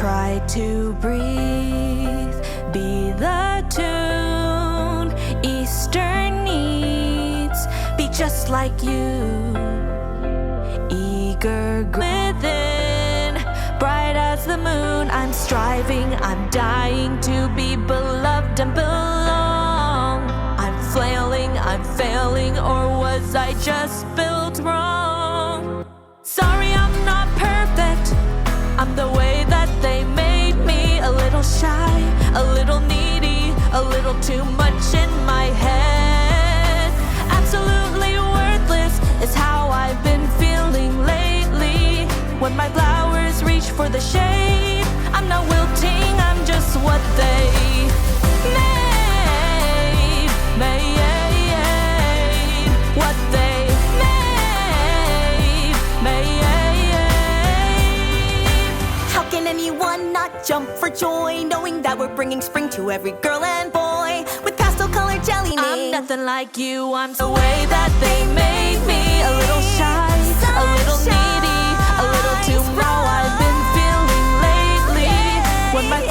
Try to breathe, be the tune Easter needs, be just like you. Eager within, bright as the moon, I'm striving, I'm dying to be beloved and belong. I'm flailing, I'm failing, or was I just built wrong? Sorry, I'm not perfect, I'm the way that they made me. A little shy, a little needy, a little too much in my head. Absolutely worthless is how I've been feeling lately. When my flowers reach for the shade, I'm not wilting, I'm just what they made. What they made. How can anyone not jump for joy, knowing that we're bringing spring to every girl and boy with pastel-colored jelly names? I'm nothing like you, I'm the way that they made me. A little shy, a little needy, a little too much. How I've been feeling lately. When my